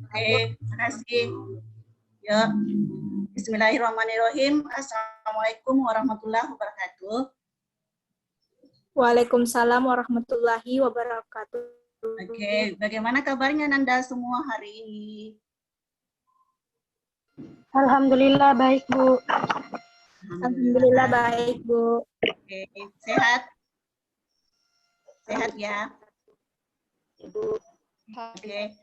Oke, terima kasih. Ya, Bismillahirrahmanirrahim. Assalamualaikum warahmatullahi wabarakatuh. Waalaikumsalam warahmatullahi wabarakatuh. Oke, bagaimana kabarnya Nanda semua hari ini? Alhamdulillah baik, Bu. Alhamdulillah baik, Bu. Oke, sehat? Sehat ya? Ibu. Oke,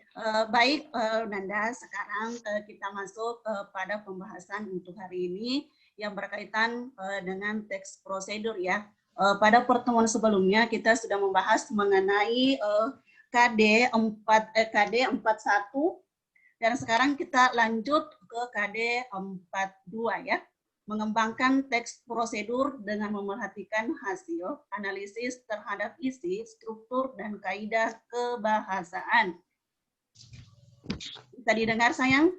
baik Nanda, sekarang kita masuk pada pembahasan untuk hari ini yang berkaitan dengan teks prosedur ya. Pada pertemuan sebelumnya kita sudah membahas mengenai KD 41 dan sekarang kita lanjut ke KD 42 ya. Mengembangkan teks prosedur dengan memerhatikan hasil analisis terhadap isi, struktur, dan kaidah kebahasaan. Bisa didengar, sayang?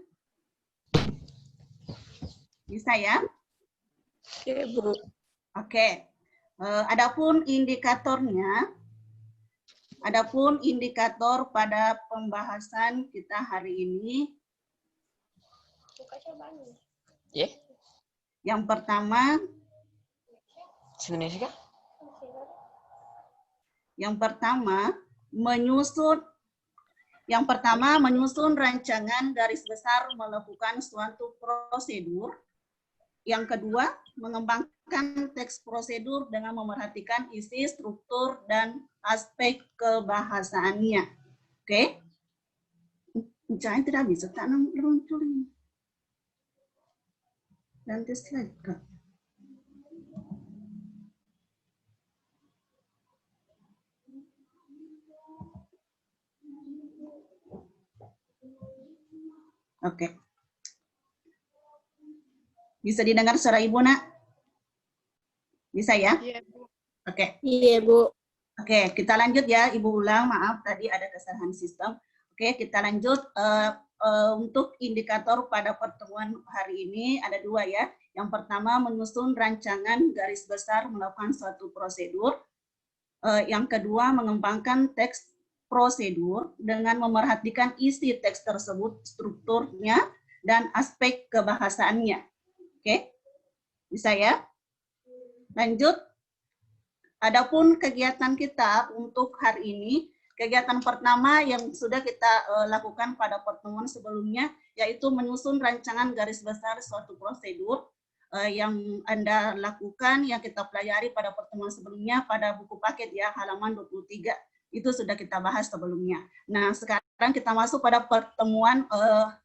Bisa ya? Oke, Bu. Oke. Adapun indikator pada pembahasan kita hari ini. Yeah. Yang pertama, menyusun rancangan garis besar melakukan suatu prosedur. Yang kedua, mengembangkan teks prosedur dengan memerhatikan isi, struktur, dan aspek kebahasaannya. Oke? Jangan tidak bisa tanam runtuh. Ganti slide, Kak. Oke. Bisa didengar suara Ibu, Nak? Bisa ya? Iya, Bu. Oke. Iya, Bu. Oke, kita lanjut ya. Ibu ulang, maaf tadi ada kesalahan sistem. Oke, kita lanjut. Untuk indikator pada pertemuan hari ini ada dua ya. Yang pertama, menyusun rancangan garis besar melakukan suatu prosedur. Yang kedua, mengembangkan teks prosedur dengan memerhatikan isi teks tersebut, strukturnya, dan aspek kebahasaannya. Oke, bisa ya? Lanjut. Adapun kegiatan kita untuk hari ini, kegiatan pertama yang sudah kita lakukan pada pertemuan sebelumnya, yaitu menyusun rancangan garis besar suatu prosedur yang Anda lakukan, yang kita pelajari pada pertemuan sebelumnya pada buku paket ya, halaman 23. Itu sudah kita bahas sebelumnya. Nah, sekarang kita masuk pada pertemuan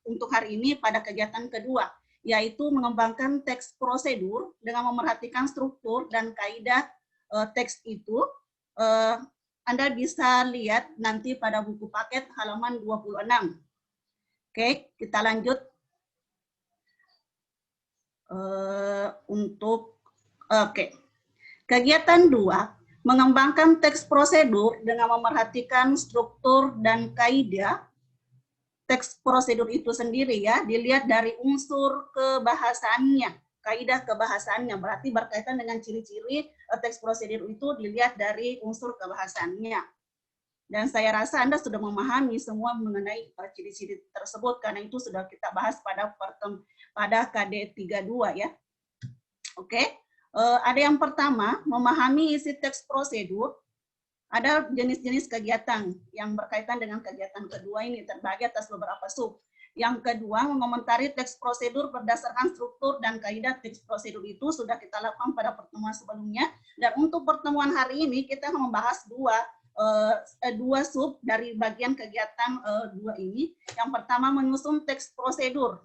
untuk hari ini pada kegiatan kedua, yaitu mengembangkan teks prosedur dengan memerhatikan struktur dan kaidah teks itu. Anda bisa lihat nanti pada buku paket halaman 26. Oke, kita lanjut. Kegiatan 2, mengembangkan teks prosedur dengan memerhatikan struktur dan kaidah. Teks prosedur itu sendiri ya, dilihat dari unsur kebahasaannya, kaidah kebahasaannya, berarti berkaitan dengan ciri-ciri teks prosedur itu dilihat dari unsur kebahasaannya. Dan saya rasa Anda sudah memahami semua mengenai ciri-ciri tersebut, karena itu sudah kita bahas pada KD 32 ya. Oke, ada yang pertama, memahami isi teks prosedur. Ada jenis-jenis kegiatan yang berkaitan dengan kegiatan kedua ini terbagi atas beberapa sub. Yang kedua, mengomentari teks prosedur berdasarkan struktur dan kaidah teks prosedur itu sudah kita lakukan pada pertemuan sebelumnya. Dan untuk pertemuan hari ini kita membahas dua sub dari bagian kegiatan dua ini. Yang pertama, menyusun teks prosedur.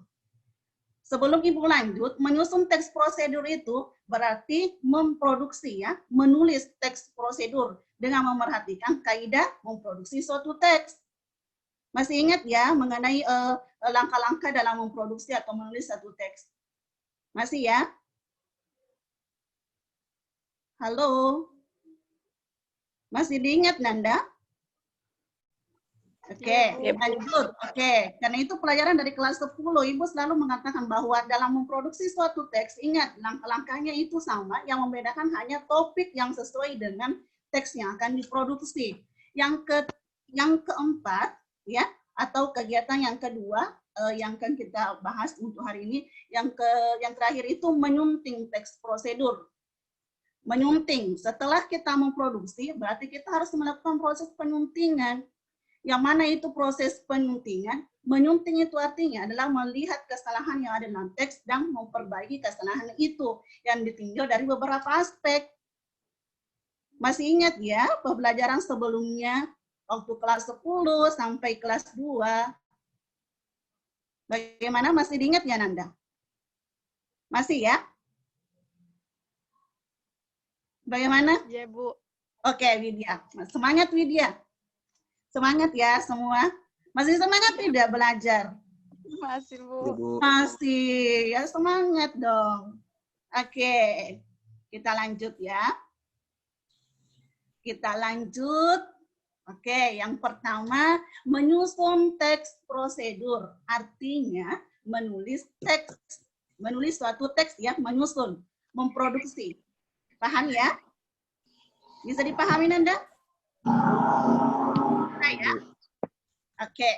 Sebelum Ibu lanjut, menyusun teks prosedur itu berarti memproduksi ya, menulis teks prosedur dengan memerhatikan kaidah memproduksi suatu teks. Masih ingat ya mengenai langkah-langkah dalam memproduksi atau menulis satu teks? Masih ya? Halo? Masih diingat, Nanda? Oke, lanjut. Oke, karena itu pelajaran dari kelas 10, Ibu selalu mengatakan bahwa dalam memproduksi suatu teks, ingat langkah-langkahnya itu sama, yang membedakan hanya topik yang sesuai dengan teks yang akan diproduksi. Yang keempat, ya, atau kegiatan yang kedua yang akan kita bahas untuk hari ini. Yang terakhir itu menyunting teks prosedur. Menyunting, setelah kita memproduksi, berarti kita harus melakukan proses penyuntingan. Yang mana itu proses penyuntingan? Menyunting itu artinya adalah melihat kesalahan yang ada dalam teks dan memperbaiki kesalahan itu yang ditinjau dari beberapa aspek. Masih ingat ya pembelajaran sebelumnya waktu kelas 10 sampai kelas 2? Bagaimana, masih diingat ya Nanda? Masih ya? Bagaimana? Ya, Bu. Oke, Widya. Semangat Widya. Semangat ya semua. Masih semangat tidak belajar? Masih, Bu. Masih. Ya semangat dong. Oke. Kita lanjut ya. Kita lanjut. Oke, yang pertama menyusun teks prosedur. Artinya menulis teks. Menulis suatu teks ya, menyusun, memproduksi. Paham ya? Bisa dipahami Nanda? Ya? Oke.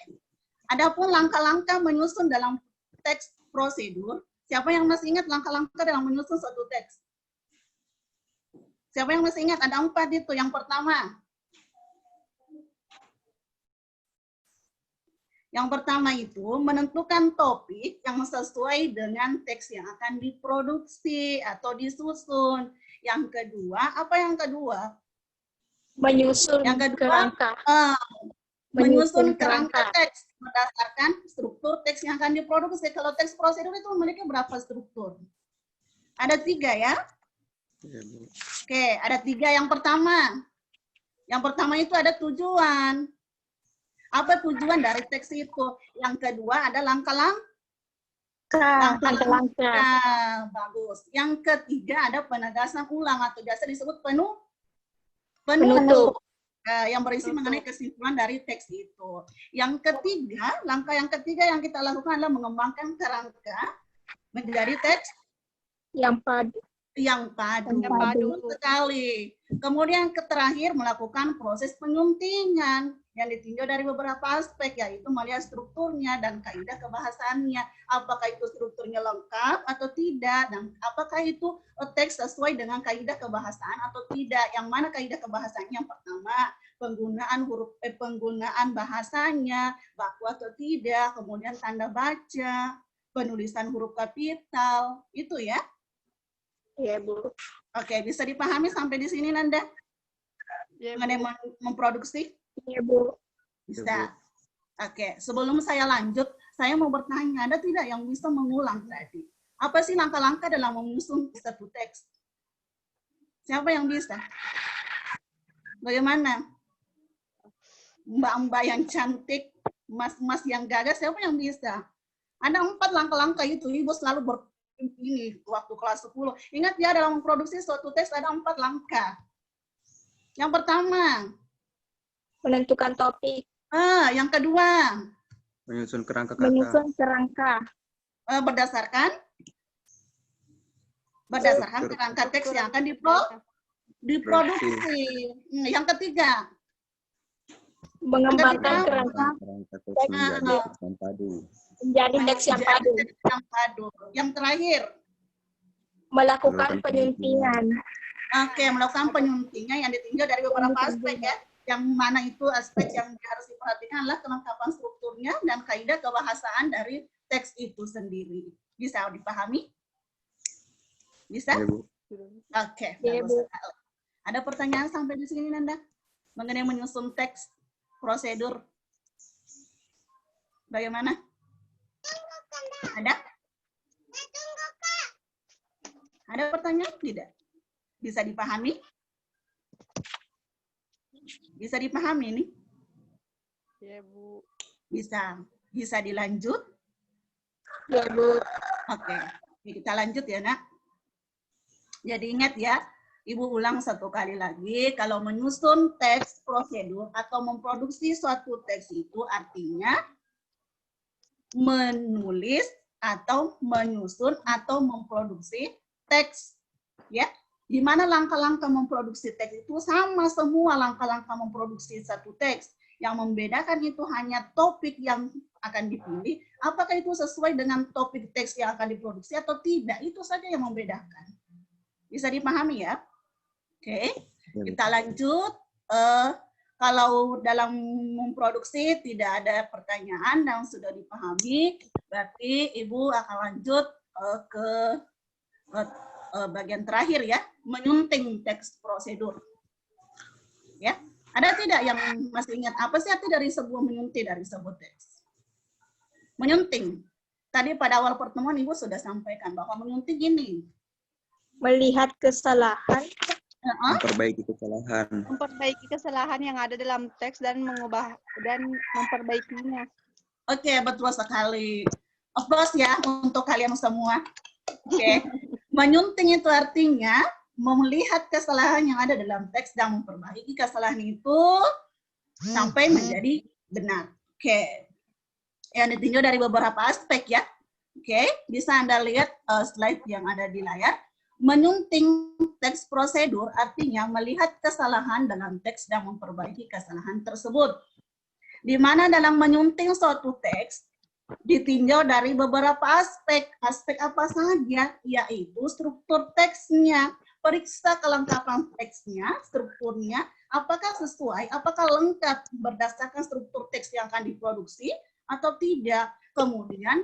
Adapun langkah-langkah menyusun dalam teks prosedur, siapa yang masih ingat langkah-langkah dalam menyusun suatu teks? Siapa yang masih ingat? Ada 4 itu. Yang pertama itu menentukan topik yang sesuai dengan teks yang akan diproduksi atau disusun. Yang kedua, apa yang kedua? Menyusun Yang kedua, kerangka. Menyusun kerangka teks berdasarkan struktur teks yang akan diproduksi. Kalau teks prosedur itu memiliki berapa struktur? Ada 3 ya? Oke, ada 3. Yang pertama itu ada tujuan. Apa tujuan dari teks itu? Yang kedua ada langkah-langkah. Bagus. Yang ketiga ada penegasan ulang atau biasa disebut penutup. Yang berisi mengenai kesimpulan dari teks itu. Yang ketiga, langkah yang ketiga yang kita lakukan adalah mengembangkan kerangka menjadi teks yang padu. Sekali. Kemudian terakhir melakukan proses penyuntingan yang ditinjau dari beberapa aspek, yaitu melihat strukturnya dan kaidah kebahasaannya. Apakah itu strukturnya lengkap atau tidak, dan apakah itu teks sesuai dengan kaidah kebahasaan atau tidak. Yang mana kaidah kebahasaannya? Yang pertama, penggunaan bahasanya, baku atau tidak, kemudian tanda baca, penulisan huruf kapital, itu ya. Iya, Bu. Oke, bisa dipahami sampai di sini, Nanda? Ya, mengenai memproduksi? Iya, Bu. Bisa. Oke, sebelum saya lanjut, saya mau bertanya, ada tidak yang bisa mengulang tadi? Apa sih langkah-langkah dalam menyusun satu teks? Siapa yang bisa? Bagaimana? Mbak-mbak yang cantik, mas-mas yang gagah, siapa yang bisa? Ada 4 langkah-langkah itu, Ibu selalu ini waktu kelas 10. Ingat ya, dalam memproduksi suatu teks ada 4 langkah. Yang pertama, menentukan topik. Yang kedua, menyusun kerangka kata. Menyusun kerangka. Berdasarkan kerangka teks yang akan diproduksi. Yang ketiga, mengembangkan kerangka teks menjadi teks yang padu. Menjadi teks yang padu. Yang terakhir, melakukan penyuntingan. Oke, melakukan penyuntingan yang ditinjau dari beberapa aspek ya. Yang mana itu aspek yang harus diperhatikan adalah kelengkapan strukturnya dan kaidah kebahasaan dari teks itu sendiri. Bisa dipahami? Bisa? Ya, Bu. Oke, Ya, bagus Bu. sekali. Ada pertanyaan sampai di sini, Nanda? Mengenai menyusun teks prosedur. Bagaimana? Ada? Ada pertanyaan tidak? Bisa dipahami? Bisa dipahami ini? Ya, Bu. Bisa. Bisa dilanjut? Ya, Bu. Oke. Kita lanjut ya, Nak. Jadi ingat ya, Ibu ulang 1 kali lagi, kalau menyusun teks prosedur atau memproduksi suatu teks itu artinya menulis atau menyusun atau memproduksi teks. Ya, di mana langkah-langkah memproduksi teks itu sama semua langkah-langkah memproduksi satu teks. Yang membedakan itu hanya topik yang akan dipilih, apakah itu sesuai dengan topik teks yang akan diproduksi atau tidak. Itu saja yang membedakan. Bisa dipahami ya? Oke, kita lanjut. Kalau dalam memproduksi tidak ada pertanyaan dan sudah dipahami, berarti Ibu akan lanjut ke bagian terakhir ya, menyunting teks prosedur. Ya, ada tidak yang masih ingat apa sih arti dari sebuah menyunting dari sebuah teks? Menyunting. Tadi pada awal pertemuan Ibu sudah sampaikan bahwa menyunting ini Melihat kesalahan. Memperbaiki kesalahan. Memperbaiki kesalahan yang ada dalam teks dan mengubah dan memperbaikinya. Oke, betul sekali. Of course ya, untuk kalian semua. Oke. Menyunting itu artinya melihat kesalahan yang ada dalam teks dan memperbaiki kesalahan itu sampai menjadi benar. Oke. Yang ditinjau dari beberapa aspek ya. Oke, bisa Anda lihat slide yang ada di layar. Menyunting teks prosedur artinya melihat kesalahan dalam teks dan memperbaiki kesalahan tersebut. Di mana dalam menyunting suatu teks ditinjau dari beberapa aspek. Aspek apa saja? Yaitu struktur teksnya. Periksa kelengkapan teksnya, strukturnya, apakah sesuai, apakah lengkap berdasarkan struktur teks yang akan diproduksi atau tidak. Kemudian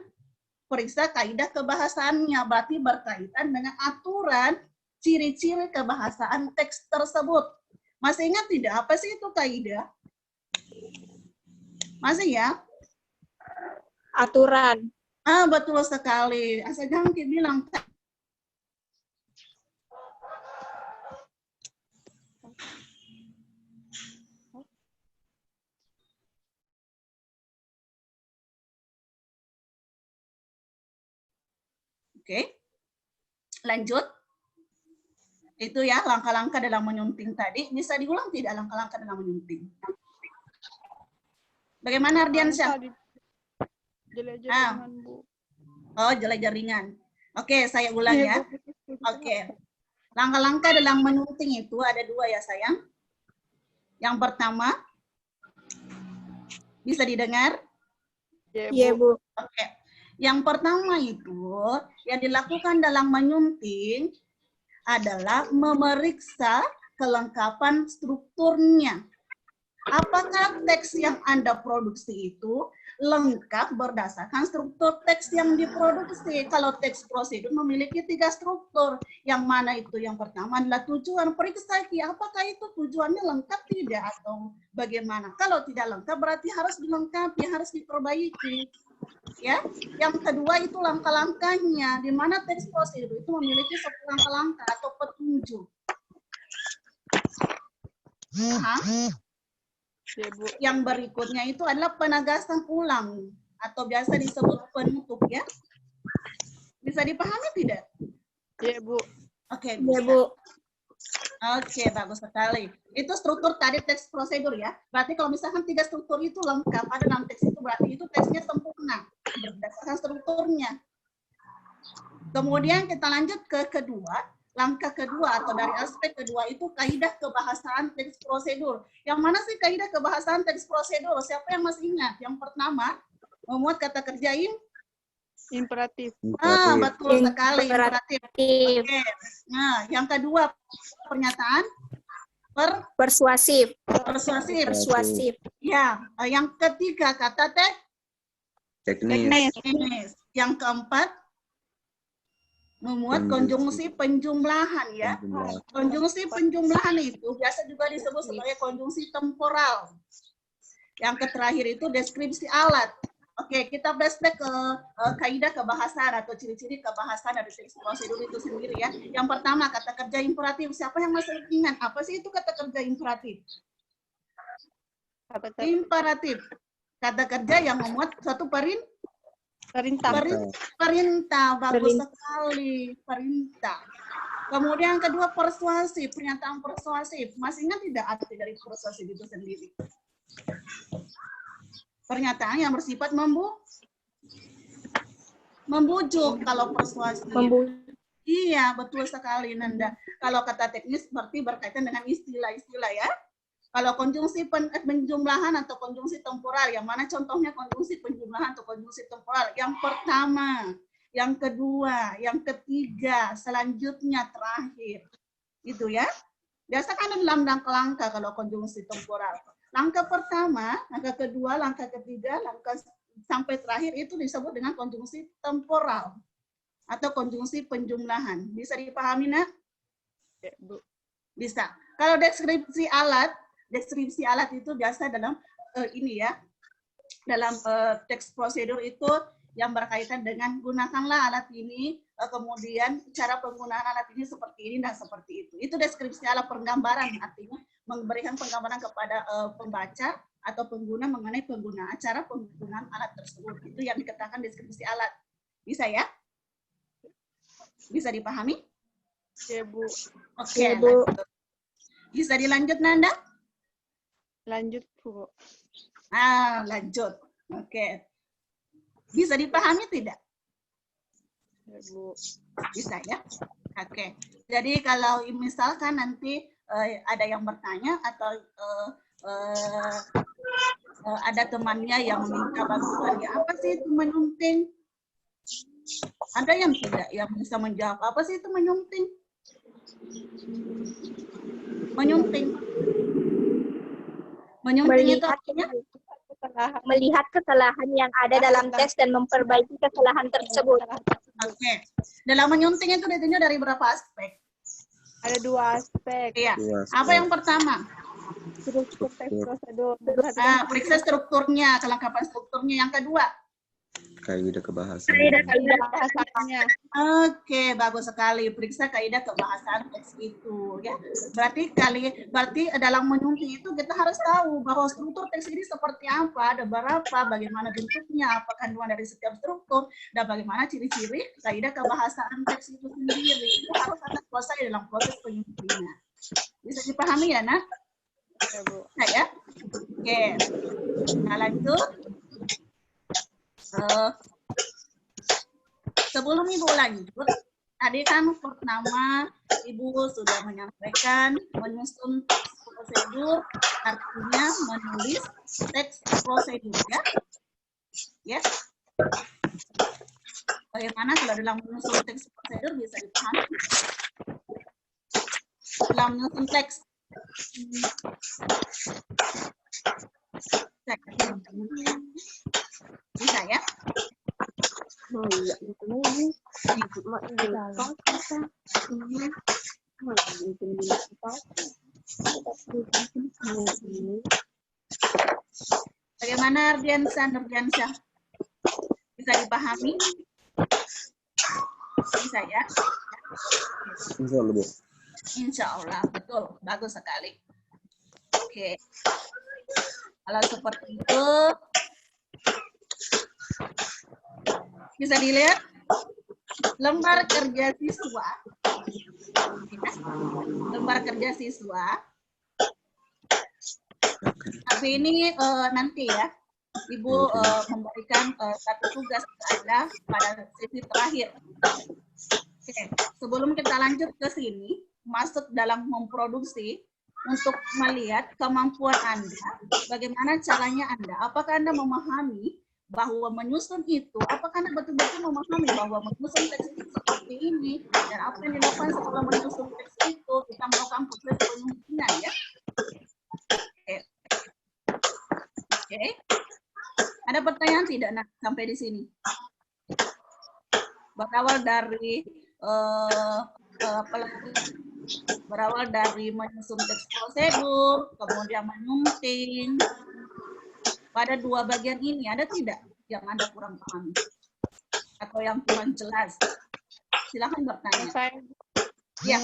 periksa kaidah kebahasaannya, berarti berkaitan dengan aturan, ciri-ciri kebahasaan teks tersebut. Masih ingat tidak apa sih itu kaidah? Masih ya? Aturan. Betul sekali. Asal jangan bilang. Oke, lanjut. Itu ya langkah-langkah dalam menyunting tadi. Bisa diulang tidak langkah-langkah dalam menyunting? Bagaimana Ardiansyah? Jelek jaringan, Bu. Oh, jelek jaringan. Oke, saya ulang ya. Oke. Langkah-langkah dalam menyunting itu ada dua ya sayang. Yang pertama, bisa didengar? Iya, Bu. Oke. Yang pertama itu, yang dilakukan dalam menyunting adalah memeriksa kelengkapan strukturnya. Apakah teks yang Anda produksi itu lengkap berdasarkan struktur teks yang diproduksi? Kalau teks prosedur memiliki 3 struktur. Yang mana itu? Yang pertama adalah tujuan. Periksa apakah itu tujuannya lengkap tidak atau bagaimana. Kalau tidak lengkap berarti harus dilengkapi, harus diperbaiki. Ya, yang kedua itu langkah-langkahnya, di mana teks prosedur itu memiliki 10 langkah-langkah atau petunjuk. Yang berikutnya itu adalah penegasan ulang atau biasa disebut penutup ya. Bisa dipahami tidak? Iya, Bu. Oke, Iya, bisa. Bu. Oke, bagus sekali. Itu struktur tadi teks prosedur ya. Berarti kalau misalkan 3 struktur itu lengkap ada dalam teks itu, berarti itu teksnya sempurna berdasarkan strukturnya. Kemudian kita lanjut ke kedua. Langkah kedua atau dari aspek kedua itu kaidah kebahasaan teks prosedur. Yang mana sih kaidah kebahasaan teks prosedur? Siapa yang masih ingat? Yang pertama, memuat kata kerja Imperatif. betul sekali, imperatif. Oke. Nah, yang kedua pernyataan Persuasif. persuasif. Ya, yang ketiga kata Teknis. teknis. Yang keempat memuat konjungsi penjumlahan ya. Konjungsi penjumlahan itu biasa juga disebut sebagai konjungsi temporal. Yang terakhir itu deskripsi alat. Oke, kita flashback ke kaidah kebahasaan atau ciri-ciri kebahasaan dari teks prosedur itu sendiri ya. Yang pertama kata kerja imperatif. Siapa yang masih ingat? Apa sih itu kata kerja imperatif? Imperatif. Kata kerja yang memuat suatu perintah. Bagus sekali. Perintah. Kemudian yang kedua persuasif, pernyataan persuasif. Masih ingat tidak arti dari persuasif itu sendiri? Pernyataan yang bersifat membujuk kalau persuasif. Iya, betul sekali Nanda. Kalau kata teknis berarti berkaitan dengan istilah-istilah ya. Kalau konjungsi penjumlahan atau konjungsi temporal, yang mana contohnya konjungsi penjumlahan atau konjungsi temporal? Yang pertama, yang kedua, yang ketiga, selanjutnya terakhir. Gitu ya. Biasa kan dalam langkah-langkah kalau konjungsi temporal. Langkah pertama, langkah kedua, langkah ketiga, langkah sampai terakhir itu disebut dengan konjungsi temporal atau konjungsi penjumlahan. Bisa dipahami, Nak? Ya, Bu. Bisa. Kalau deskripsi alat itu biasa dalam ini ya, dalam teks prosedur itu yang berkaitan dengan gunakanlah alat ini, kemudian cara penggunaan alat ini seperti ini dan seperti itu. Itu deskripsi alat, penggambaran, artinya memberikan penggambaran kepada pembaca atau pengguna mengenai penggunaan cara penggunaan alat tersebut. Itu yang dikatakan deskripsi alat. Bisa ya? Bisa dipahami? Ya, Bu. Oke, lanjut. Bisa dilanjut, Nanda? Lanjut, Bu. Lanjut. Oke. Bisa dipahami tidak? Ya, Bu. Bisa ya? Oke. Jadi kalau misalkan nanti ada yang bertanya atau ada temannya yang meminta bantuan, ya apa sih itu menyunting? Ada yang tidak yang bisa menjawab apa sih itu menyunting? Menyunting. Menyunting itu artinya melihat kesalahan yang ada dalam teks dan memperbaiki kesalahan tersebut. Oke. Dalam menyunting itu ditinjau dari berapa aspek? Ada 2 aspek. Iya. Dua Apa aspek. yang pertama? Struktur teks prosedur. Periksa strukturnya, kelengkapan strukturnya. Yang kedua? Kaidah kebahasaan. Bahasanya. Oke, bagus sekali. Periksa kaidah kebahasaan teks itu, ya. Berarti dalam menyunting itu kita harus tahu bahwa struktur teks ini seperti apa, ada berapa, bagaimana bentuknya, apa kandungan dari setiap struktur, dan bagaimana ciri-ciri kaidah kebahasaan teks itu sendiri. Itu harus ada selesai dalam proses penyuntingnya. Bisa dipahami ya, Nak? Ya, Bu. Nah, ya. Oke. Nah, lanjut. Sebelum Ibu lanjut, tadi kan pertama Ibu sudah menyampaikan menyusun teks prosedur, artinya menulis teks prosedur, ya. Ya. Bagaimana kalau dalam menyusun teks prosedur bisa dipahami? Dalam menyusun teks. Bisa ya? Bagaimana Nurdiansyah? Bisa dipahami? Bisa ya? Insya Allah, Bu. Insya Allah, betul. Bagus sekali. Oke. Kalau seperti itu, bisa dilihat lembar kerja siswa. Lembar kerja siswa. Tapi ini nanti ya, Ibu memberikan satu tugas Anda pada sesi terakhir. Oke, sebelum kita lanjut ke sini, masuk dalam memproduksi, untuk melihat kemampuan Anda, bagaimana caranya Anda, apakah Anda memahami bahwa menyusun itu, apakah Anda betul-betul memahami bahwa menyusun teks itu seperti ini, dan apa yang dilakukan setelah menyusun teks itu, kita melakukan proses penyusunan ya. Oke. Ada pertanyaan tidak nak sampai di sini? Berawal dari menyusun teks prosedur, kemudian menyunting. Pada dua bagian ini ada tidak yang Anda kurang pahami atau yang kurang jelas? Silakan bertanya. Ya.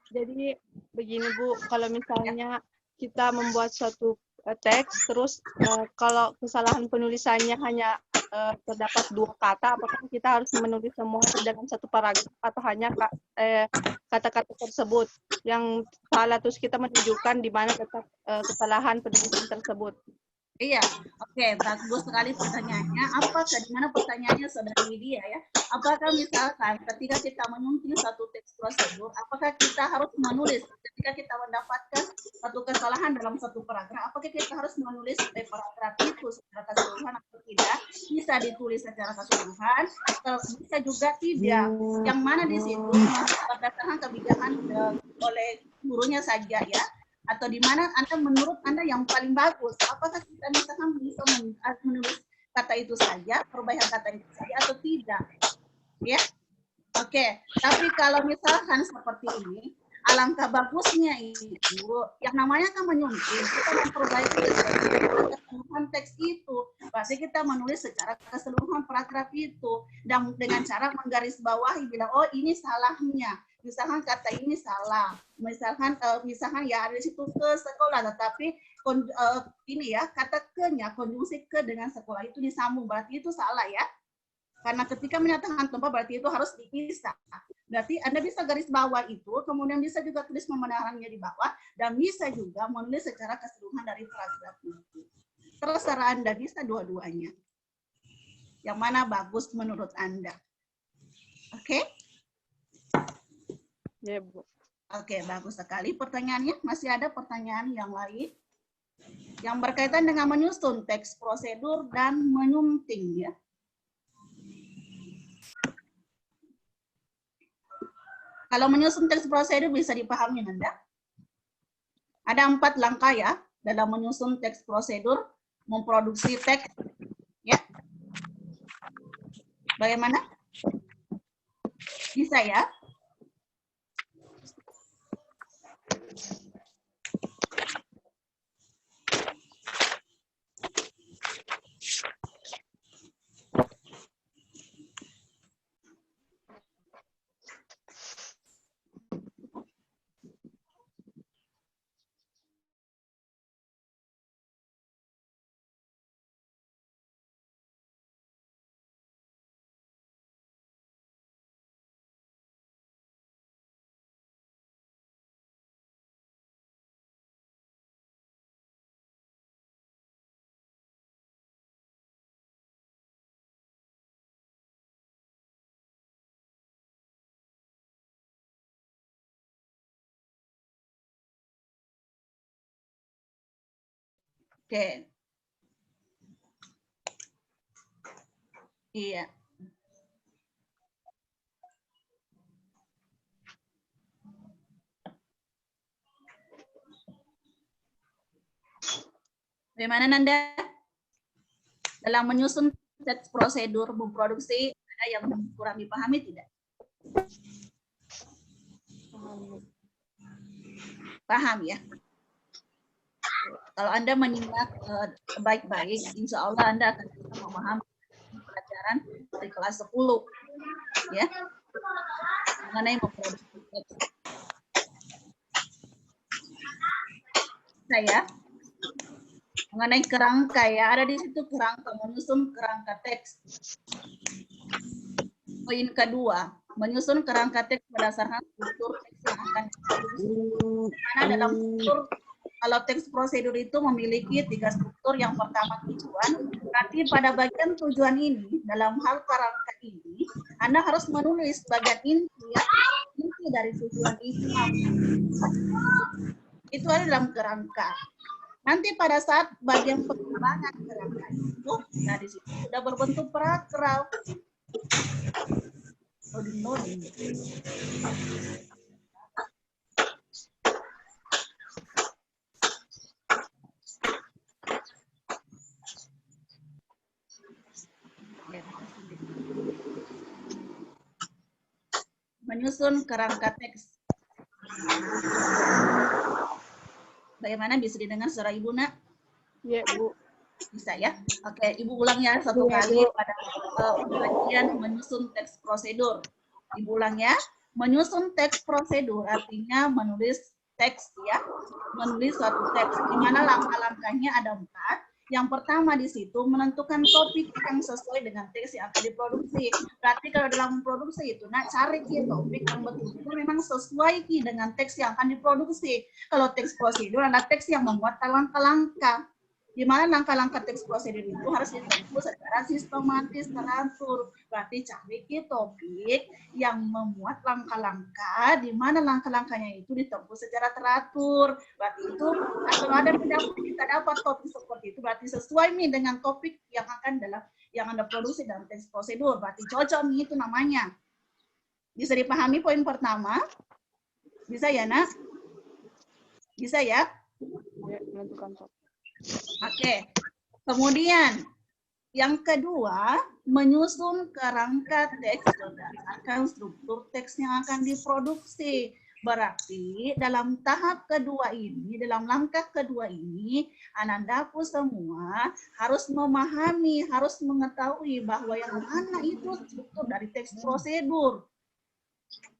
Jadi begini Bu, kalau misalnya kita membuat suatu teks, terus kalau kesalahan penulisannya hanya terdapat 2 kata, apakah kita harus menulis semua dalam satu paragraf atau hanya kata-kata tersebut yang salah, terus kita menunjukkan di mana kesalahan penulisan tersebut. Iya, oke, bagus sekali pertanyaannya. Apakah di mana pertanyaannya saudara Widya ya? Apakah misalkan ketika kita menyunting satu teks prosedur, apakah kita harus menulis ketika kita mendapatkan satu kesalahan dalam satu paragraf? Apakah kita harus menulis paragraf itu secara keseluruhan atau tidak? Bisa ditulis secara keseluruhan, atau bisa juga tidak. Yang mana di situ berdasarkan kebijakan oleh gurunya saja ya. Atau di mana menurut Anda yang paling bagus? Apakah kita misalkan bisa menulis kata itu saja, perbaikan kata itu saja atau tidak? Ya, oke. Tapi kalau misalkan seperti ini, alangkah bagusnya itu, yang namanya kan menyunting, kita memperbaiki keseluruhan teks itu. Pasti kita menulis secara keseluruhan paragraf itu, dan dengan cara menggarisbawahi, bilang, oh ini salahnya. Misalkan kata ini salah, misalkan ya ada di situ ke sekolah, tetapi ini ya kata ke-nya konjungsi ke dengan sekolah itu disambung, berarti itu salah ya. Karena ketika menyatakan tempat berarti itu harus dipisah. Berarti Anda bisa garis bawah itu, kemudian bisa juga tulis pembenarannya di bawah, dan bisa juga menulis secara keseluruhan dari paragraf itu. Terserah Anda, bisa dua-duanya. Yang mana bagus menurut Anda? Oke? Ya, Bu. Oke, bagus sekali pertanyaannya. Masih ada pertanyaan yang lain? Yang berkaitan dengan menyusun teks prosedur dan menyunting ya. Kalau menyusun teks prosedur bisa dipahami Anda. Ada 4 langkah ya dalam menyusun teks prosedur, memproduksi teks. Ya. Bagaimana? Bisa ya? Oke. Iya. Bagaimana Nanda? Dalam menyusun teks prosedur memproduksi, ada yang kurang dipahami tidak? Paham ya? Kalau Anda menyimak baik-baik, insya Allah Anda akan bisa memahami pelajaran dari kelas 10 ya, mengenai memproduksi teks. Saya mengenai kerangka ya, ada di situ kerangka, menyusun kerangka teks. Poin kedua, menyusun kerangka teks berdasarkan struktur teks yang akan diproduksi. Karena dalam struktur, kalau teks prosedur itu memiliki 3 struktur. Yang pertama tujuan, berarti pada bagian tujuan ini, dalam hal kerangka ini, Anda harus menulis bagian inti, ya, inti dari tujuan itu. Itu ada dalam kerangka. Nanti pada saat bagian pengembangan kerangka itu, nah di situ sudah berbentuk paragraf. Loading. Menyusun kerangka teks. Bagaimana, bisa didengar suara Ibu, Nak? Iya, Bu. Bisa ya? Oke, Ibu ulang ya satu kali pada bagian menyusun teks prosedur. Ibu ulang ya. Menyusun teks prosedur artinya menulis teks ya. Menulis suatu teks. Di mana langkah-langkahnya ada 4. Yang pertama di situ menentukan topik yang sesuai dengan teks yang akan diproduksi. Berarti kalau dalam memproduksi itu, nah cari topik yang betul-betul memang sesuai dengan teks yang akan diproduksi. Kalau teks prosedur adalah teks yang membuat langkah-langkah. di mana langkah-langkah teks prosedur itu harus ditempuh secara sistematis teratur. Berarti cari topik yang memuat langkah-langkah, di mana langkah-langkahnya itu ditempuh secara teratur. Berarti itu kalau ada kita dapat topik seperti itu, berarti sesuai nih dengan topik yang akan yang Anda produksi dalam teks prosedur. Berarti cocok nih itu namanya. Bisa dipahami poin pertama? Bisa ya, Nak? Bisa ya? Ya, menentukan topik. Oke. Kemudian yang kedua, menyusun kerangka teks berdasarkan struktur teks yang akan diproduksi. Berarti dalam tahap kedua ini, dalam langkah kedua ini, Anandaku semua harus memahami, harus mengetahui bahwa yang mana itu struktur dari teks prosedur.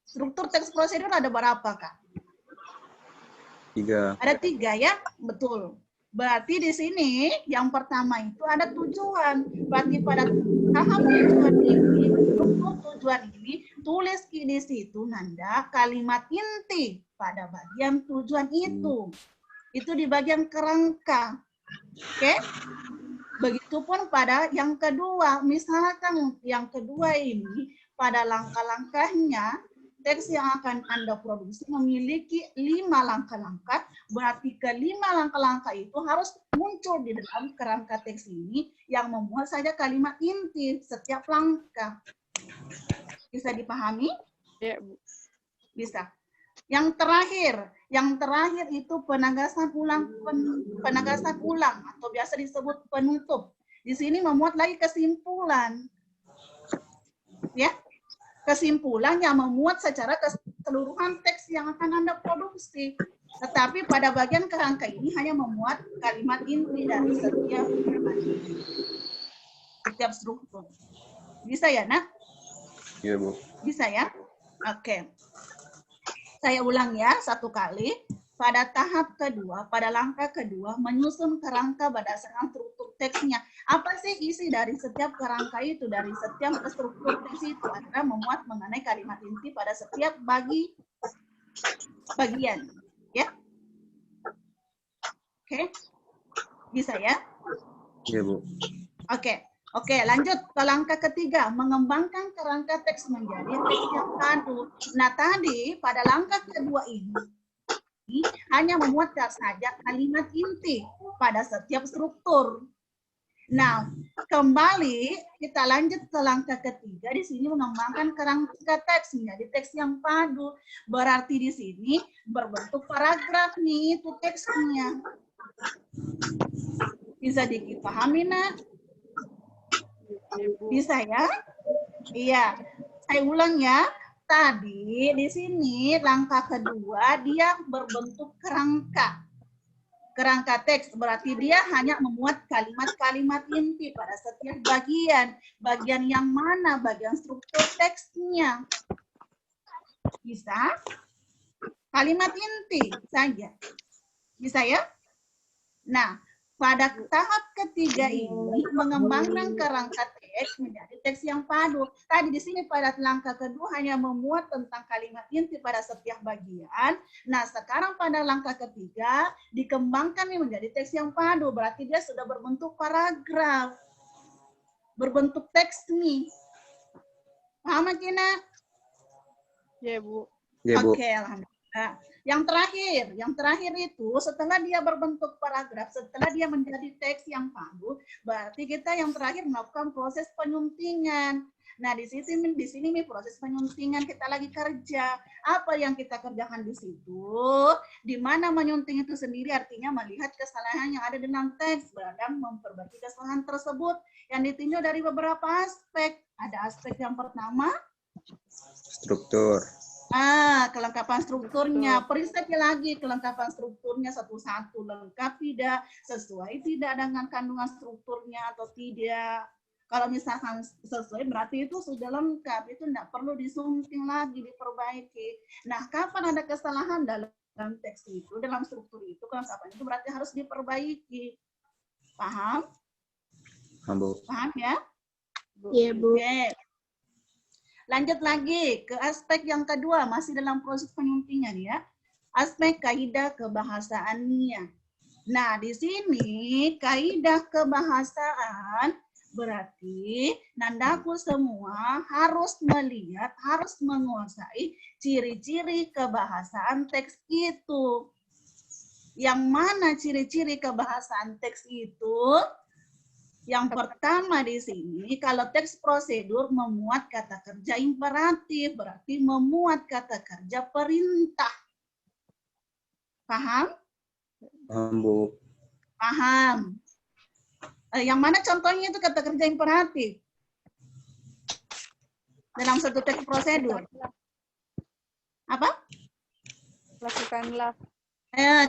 Struktur teks prosedur ada berapa, Kak? 3. Ada 3 ya? Betul. Berarti di sini yang pertama itu ada tujuan. Berarti pada tahap tujuan ini, struktur tujuan ini, tulis di situ Nanda kalimat inti pada bagian tujuan itu. Itu di bagian kerangka. Oke? Begitupun pada yang kedua. Misalkan yang kedua ini pada langkah-langkahnya, teks yang akan Anda produksi memiliki 5 langkah-langkah, berarti kelima langkah-langkah itu harus muncul di dalam kerangka teks ini yang memuat saja kalimat inti setiap langkah. Bisa dipahami? Ya, Bu. Bisa. Yang terakhir itu penegasan ulang atau biasa disebut penutup. Di sini memuat lagi kesimpulan. Ya. Kesimpulan yang memuat secara keseluruhan teks yang akan Anda produksi. Tetapi pada bagian kerangka ini hanya memuat kalimat inti dari setiap struktur. Bisa ya, Nak? Iya, Bu. Bisa ya? Oke. Saya ulang ya satu kali. Pada tahap kedua, pada langkah kedua, menyusun kerangka berdasarkan struktur teksnya. Apa sih isi dari setiap kerangka itu, dari setiap struktur teks itu? Anda memuat mengenai kalimat inti pada setiap bagian. Ya? Oke? Bisa ya? Iya, Bu. Oke, lanjut ke langkah ketiga, mengembangkan kerangka teks menjadi teks yang padu. Nah, tadi pada langkah kedua ini, hanya memuat saja kalimat inti pada setiap struktur. Nah, kembali kita lanjut ke langkah ketiga. Di sini mengembangkan kerangka teks menjadi teks yang padu. Berarti di sini berbentuk paragraf nih itu teksnya. Bisa dipahami, Nak? Bisa ya? Iya. Saya ulang ya. Tadi di sini langkah kedua dia berbentuk kerangka. Kerangka teks berarti dia hanya memuat kalimat-kalimat inti pada setiap bagian. Bagian yang mana? Bagian struktur teksnya. Bisa? Kalimat inti saja. Bisa ya? Nah, pada tahap ketiga ini mengembangkan kerangka teks menjadi teks yang padu. Tadi di sini pada langkah kedua hanya memuat tentang kalimat inti pada setiap bagian. Nah, sekarang pada langkah ketiga dikembangkan menjadi teks yang padu. Berarti dia sudah berbentuk paragraf. Berbentuk teks nih. Paham, Kina? Ya, Bu. Iya, Bu. Oke, alhamdulillah. Yang terakhir itu setelah dia berbentuk paragraf, setelah dia menjadi teks yang padu, berarti kita yang terakhir melakukan proses penyuntingan. Nah, di sini proses penyuntingan kita lagi kerja. Apa yang kita kerjakan di situ? Di mana menyunting itu sendiri artinya melihat kesalahan yang ada dalam teks, dan memperbaiki kesalahan tersebut yang ditinjau dari beberapa aspek. Ada aspek yang pertama, Struktur. Kelengkapan strukturnya. Periksa lagi kelengkapan strukturnya satu-satu, lengkap tidak, sesuai tidak dengan kandungan strukturnya atau tidak. Kalau misalkan sesuai berarti itu sudah lengkap, itu tidak perlu disunting lagi, diperbaiki. Nah, kapan ada kesalahan dalam teks itu, dalam struktur itu, kelengkapan itu berarti harus diperbaiki. Paham? Paham, Bu. Paham ya? Iya, Bu. Oke. Lanjut lagi ke aspek yang kedua, masih dalam proses penyuntingan ya. Aspek kaidah kebahasaannya. Nah, di sini kaidah kebahasaan berarti nandaku semua harus melihat, harus menguasai ciri-ciri kebahasaan teks itu. Yang mana ciri-ciri kebahasaan teks itu? Yang pertama di sini, kalau teks prosedur memuat kata kerja imperatif, berarti memuat kata kerja perintah. Paham? Paham, Bu. Paham. Yang mana contohnya itu kata kerja imperatif? Dalam satu teks prosedur. Apa? Lakukanlah.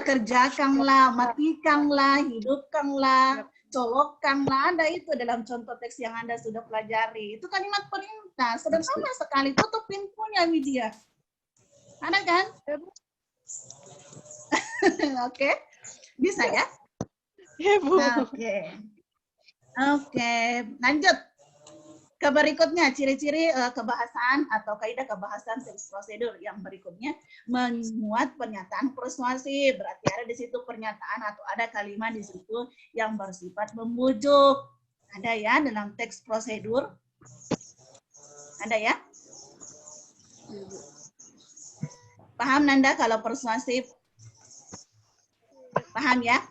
Kerjakanlah, matikanlah, hidupkanlah, colokkanlah. Ada itu dalam contoh teks yang Anda sudah pelajari. Itu kalimat perintah. Sederhana sekali. Tutup pintunya, Widya. Ada kan? Oke. Bisa ya? Ya, Bu. Oke. Lanjut. Ke berikutnya, ciri-ciri kebahasaan atau kaidah kebahasaan teks prosedur. Yang berikutnya, memuat pernyataan persuasif. Berarti ada di situ pernyataan atau ada kalimat di situ yang bersifat membujuk. Ada ya dalam teks prosedur? Ada ya? Paham Nanda kalau persuasif? Paham ya?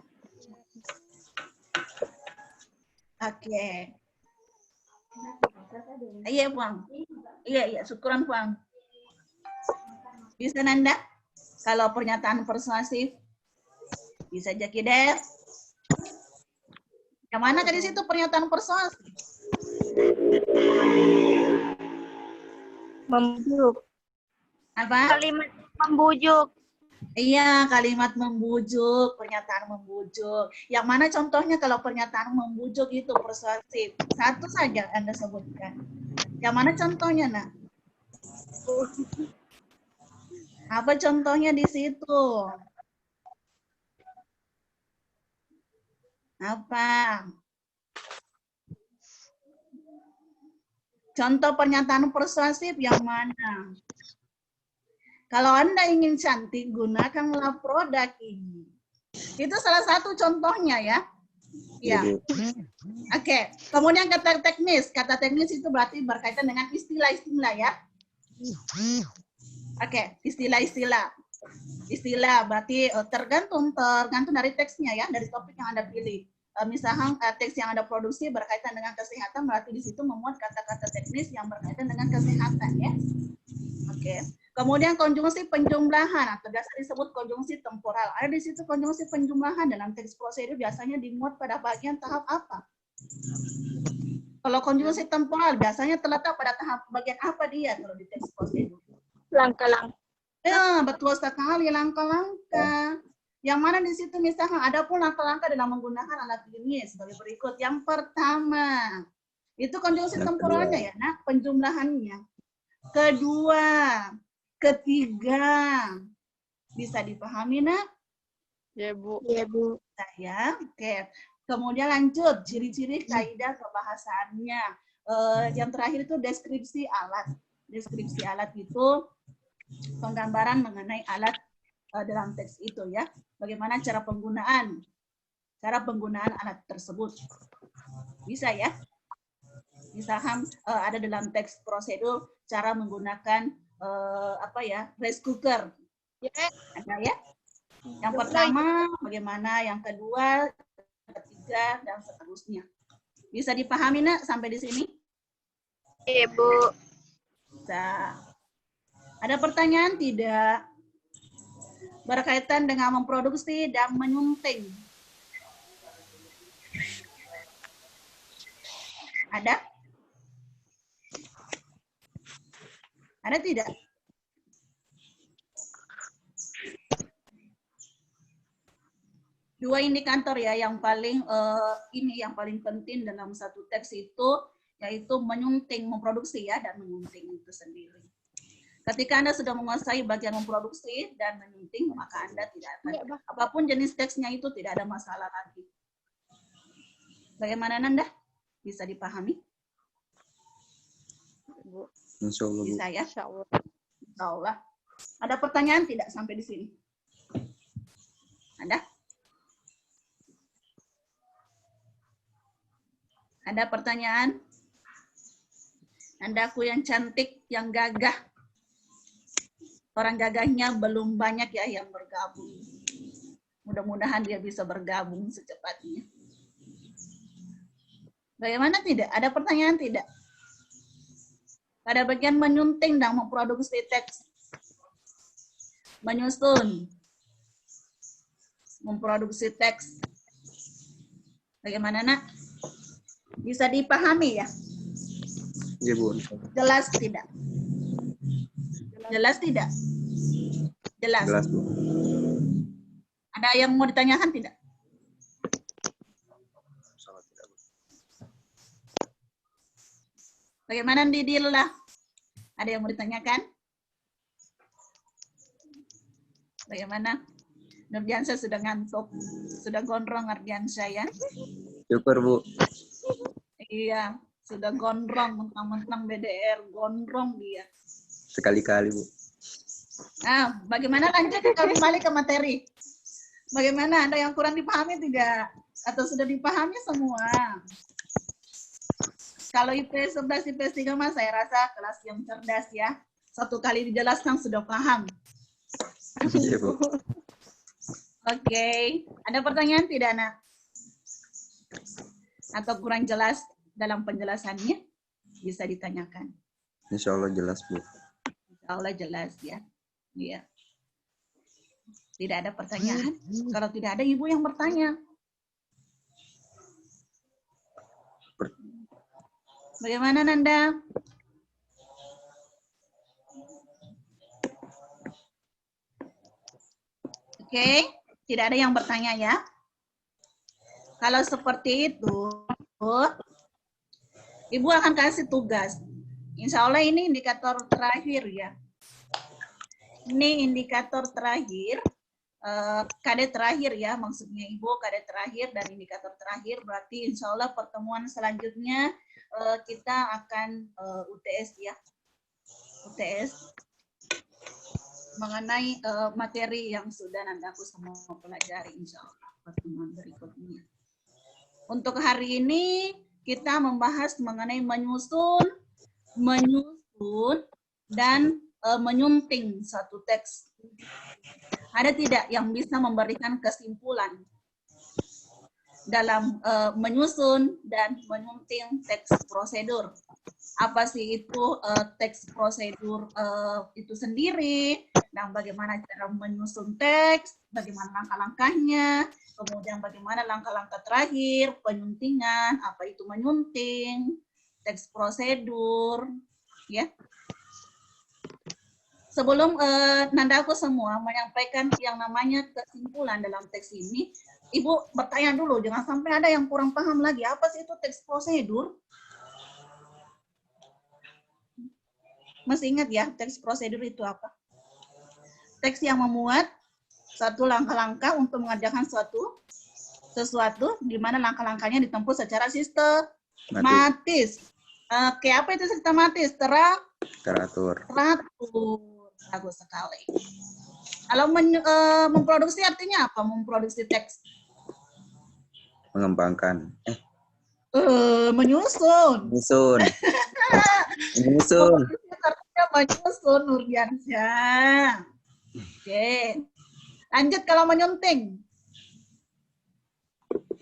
Oke. Iya, Puang. Iya, syukuran, Puang. Bisa Nanda? Kalau pernyataan persuasif? Bisa Jaki Dev? Yang mana kan di situ pernyataan persuasif? Membujuk. Apa? Kalimat membujuk. Iya, kalimat membujuk, pernyataan membujuk. Yang mana contohnya kalau pernyataan membujuk itu persuasif? Satu saja Anda sebutkan. Yang mana contohnya, Nak? Apa contohnya di situ? Apa? Contoh pernyataan persuasif yang mana? Kalau Anda ingin cantik, gunakanlah produk ini. Itu salah satu contohnya ya. Ya. Oke. Kemudian kata teknis. Kata teknis itu berarti berkaitan dengan istilah-istilah ya. Oke, istilah-istilah. Istilah berarti tergantung dari teksnya ya, dari topik yang Anda pilih. Misalkan teks yang Anda produksi berkaitan dengan kesehatan, berarti di situ memuat kata-kata teknis yang berkaitan dengan kesehatan ya. Oke. Kemudian konjungsi penjumlahan atau biasa disebut konjungsi temporal. Ada di situ konjungsi penjumlahan dalam teks prosedur biasanya dimuat pada bagian tahap apa? Kalau konjungsi temporal biasanya terletak pada tahap bagian apa dia kalau di teks prosedur? Langkah-langkah. Ya, betul sekali langkah-langkah. Yang mana di situ misalkan ada pun langkah-langkah dalam menggunakan alat klinis sebagai berikut. Yang pertama, itu konjungsi temporalnya ya, nah, penjumlahannya. Kedua, ketiga, bisa dipahami nak? Ya, Bu. Ya, Bu. Ya, oke. Kemudian lanjut, ciri-ciri kaidah kebahasaannya. Yang terakhir itu deskripsi alat. Deskripsi alat itu penggambaran mengenai alat dalam teks itu ya. Bagaimana cara penggunaan alat tersebut. Bisa ya? Misalkan ada dalam teks prosedur cara menggunakan rice cooker. Ada ya? Yang pertama bagaimana, yang kedua, ketiga dan seterusnya. Bisa dipahami nak sampai di sini? Iya, Bu. Bisa. Ada pertanyaan tidak? Berkaitan dengan memproduksi dan menyunting. Ada? Ada tidak? Dua indikator ya yang paling yang paling penting dalam satu teks itu yaitu menyunting, memproduksi ya, dan menyunting itu sendiri. Ketika Anda sudah menguasai bagian memproduksi dan menyunting, maka Anda tidak akan, apapun jenis teksnya itu tidak ada masalah lagi. Bagaimana Nanda? Bisa dipahami? Insya Allah, Bu. Bisa ya? Insya Allah. Insya Allah. Ada pertanyaan tidak sampai di sini? Ada? Ada pertanyaan? Nandaku yang cantik, yang gagah. Orang gagahnya belum banyak ya yang bergabung. Mudah-mudahan dia bisa bergabung secepatnya. Bagaimana tidak? Ada pertanyaan tidak? Pada bagian menyunting dan memproduksi teks. Menyusun. Memproduksi teks. Bagaimana, Nak? Bisa dipahami ya? Iya, Bu. Jelas tidak? Jelas tidak? Jelas. Jelas, Bu. Ada yang mau ditanyakan tidak? Salah tidak, Bu. Bagaimana Didillah? Ada yang mau ditanyakan? Bagaimana? Nurdiansyah sudah ngantuk, sudah gondrong Nurdiansyah ya? Syukur, Bu. Iya, sudah gondrong, mentang-mentang BDR, gondrong dia. Sekali-kali, Bu. Nah, bagaimana lanjut kita kembali ke materi? Bagaimana? Ada yang kurang dipahami tidak? Atau sudah dipahami semua? Kalau IPS 11, IPS 3 mas, saya rasa kelas yang cerdas ya. Satu kali dijelaskan sudah paham. Iya, Bu. Oke. Ada pertanyaan tidak, Nak? Atau kurang jelas dalam penjelasannya? Bisa ditanyakan. Insya Allah jelas, Bu. Insya Allah jelas ya. Iya. Tidak ada pertanyaan. Kalau tidak ada, Ibu yang bertanya. Bagaimana, Nanda? Oke, tidak ada yang bertanya ya. Kalau seperti itu, Ibu akan kasih tugas. Insya Allah ini indikator terakhir ya. Ini indikator terakhir, KD terakhir ya, maksudnya Ibu KD terakhir dan indikator terakhir, berarti insya Allah pertemuan selanjutnya kita akan UTS ya, UTS mengenai materi yang sudah nanti aku semua pelajari insya Allah pertemuan berikutnya. Untuk hari ini kita membahas mengenai menyusun dan menyunting satu teks. Ada tidak yang bisa memberikan kesimpulan dalam menyusun dan menyunting teks prosedur? Apa sih itu teks prosedur itu sendiri, dan bagaimana cara menyusun teks, bagaimana langkah-langkahnya, kemudian bagaimana langkah-langkah terakhir, penyuntingan, apa itu menyunting, teks prosedur, ya. Sebelum Nanda aku semua menyampaikan yang namanya kesimpulan dalam teks ini, Ibu bertanya dulu, jangan sampai ada yang kurang paham lagi, apa sih itu teks prosedur? Masih ingat ya, teks prosedur itu apa? Teks yang memuat satu langkah-langkah untuk mengerjakan sesuatu, di mana langkah-langkahnya ditempuh secara sistematis. Oke, apa itu sistematis? Teratur. Bagus sekali. Kalau memproduksi artinya apa? Memproduksi teks? Mengembangkan. Menyusun. Menyusun. Menyusun. Artinya menyusun, Nurdiansyah. Oke. Lanjut kalau menyunting.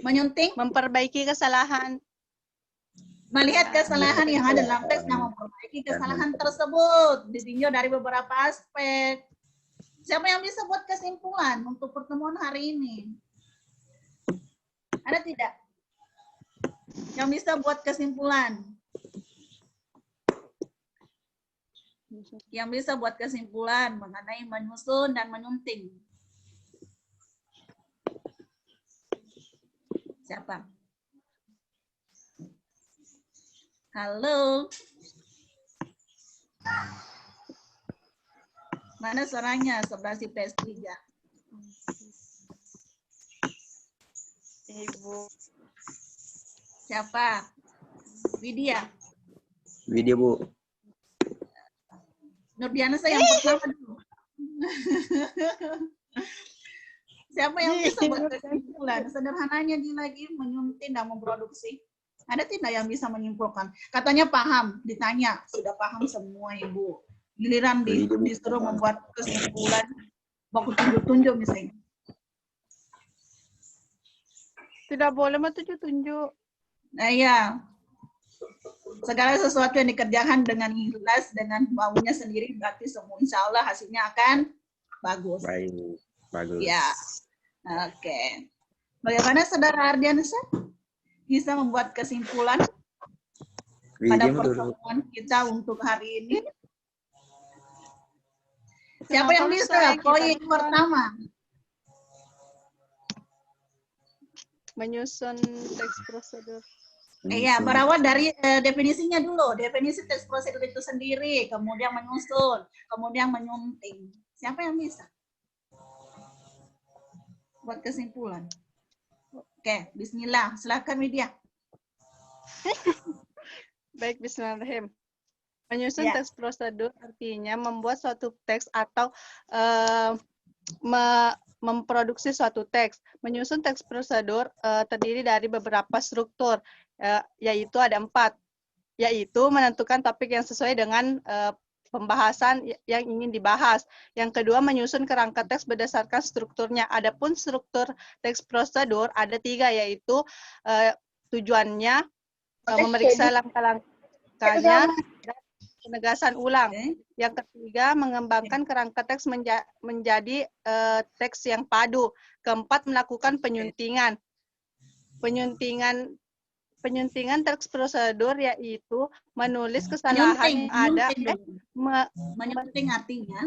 Menyunting? Memperbaiki kesalahan. Melihat kesalahan yang ada dalam teks dan memperbaiki kesalahan tersebut. Ditinjau dari beberapa aspek. Siapa yang bisa buat kesimpulan untuk pertemuan hari ini? Ada tidak? Yang bisa buat kesimpulan? Yang bisa buat kesimpulan mengenai menyusun dan menyunting? Siapa? Halo? Mana suaranya? 11 IPS 3. Ibu. Siapa? Widya. Video, Bu. Nurdiansyah yang pertama dulu. Siapa yang bisa buat kesimpulan? Sederhananya dia lagi menyunting dan memproduksi. Ada tidak yang bisa menyimpulkan? Katanya paham, ditanya sudah paham semua Ibu. Giliran disuruh membuat kesimpulan, baku tunjuk-tunjuk misalnya. Tidak boleh mah tunjuk-tunjuk. Nah ya, segala sesuatu yang dikerjakan dengan ikhlas, dengan maunya sendiri, berarti semua insya Allah hasilnya akan bagus. Baik, bagus. Ya, oke. Bagaimana Saudara Ardiansyah bisa membuat kesimpulan pada pertemuan kita untuk hari ini? Siapa yang bisa? Poin pertama. Menyusun teks prosedur. Iya, berawal dari definisinya dulu. Definisi teks prosedur itu sendiri, kemudian menyusun, kemudian menyunting. Siapa yang bisa buat kesimpulan? Oke, bismillah. Silakan Widya. Baik, bismillahirrahmanirrahim. Menyusun Ya. teks prosedur artinya membuat suatu teks atau memproduksi suatu teks. Menyusun teks prosedur terdiri dari beberapa struktur, yaitu ada 4, yaitu menentukan topik yang sesuai dengan pembahasan yang ingin dibahas. Yang kedua, menyusun kerangka teks berdasarkan strukturnya. Adapun struktur teks prosedur ada 3, yaitu tujuannya, memeriksa langkah-langkahnya, dan penegasan ulang. Yang ketiga, mengembangkan kerangka teks menjadi teks yang padu. Keempat, melakukan penyuntingan. Penyuntingan teks prosedur yaitu menulis kesalahan yang ada. Menyunting artinya?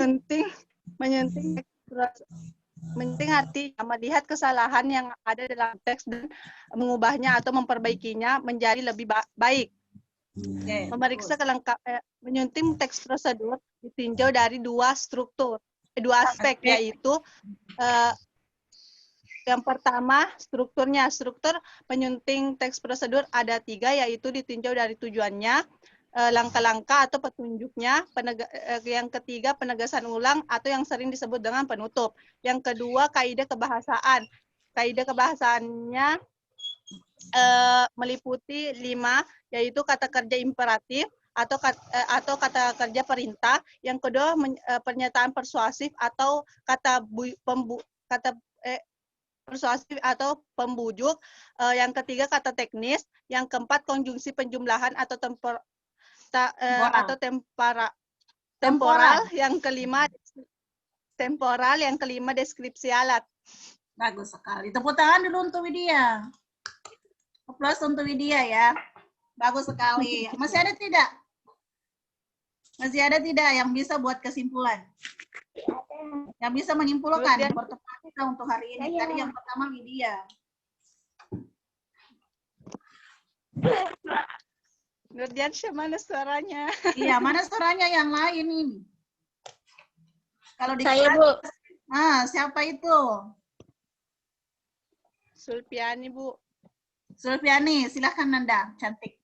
Menyunting artinya melihat kesalahan yang ada dalam teks dan mengubahnya atau memperbaikinya menjadi lebih baik. Memeriksa menyunting teks prosedur ditinjau dari 2 aspek, yaitu yang pertama strukturnya. Struktur penyunting teks prosedur ada 3, yaitu ditinjau dari tujuannya, langkah-langkah atau petunjuknya, yang ketiga penegasan ulang atau yang sering disebut dengan penutup. Yang kedua kaidah kebahasaan. Kaidah kebahasaannya meliputi 5, yaitu kata kerja imperatif atau kata kerja perintah. Yang kedua pernyataan persuasif atau persuasif atau pembujuk. Yang ketiga kata teknis. Yang keempat konjungsi penjumlahan atau temporal. Yang kelima temporal. Yang kelima deskripsi alat. Bagus sekali. Tepuk tangan dulu untuk Widya. Aplaus untuk Widya ya. Bagus sekali. Masih ada tidak? Masih ada tidak yang bisa buat kesimpulan? Yang bisa menyimpulkan pertemuan kita untuk hari ini. Tadi yang pertama Widya. Nurdiansyah, mana suaranya? Iya, mana suaranya yang lain ini? Kalau di Saya, Bu. Siapa itu? Sulpiani, Bu. Sulpiani, silahkan Nanda, cantik.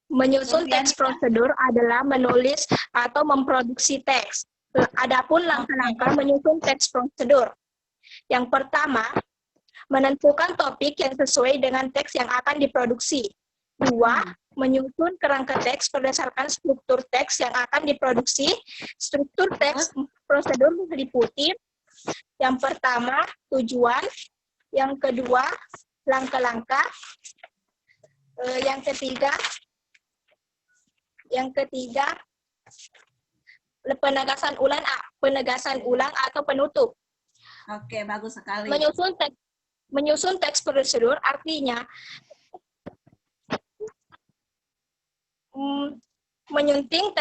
Menyusun teks prosedur adalah menulis atau memproduksi teks. Adapun langkah-langkah menyusun teks prosedur. Yang pertama, menentukan topik yang sesuai dengan teks yang akan diproduksi. 2, menyusun kerangka teks berdasarkan struktur teks yang akan diproduksi. Struktur teks prosedur meliputi yang pertama, tujuan. Yang kedua, langkah-langkah. Yang ketiga, penegasan ulang atau penutup. Oke, bagus sekali. Menyusun teks prosedur artinya menyunting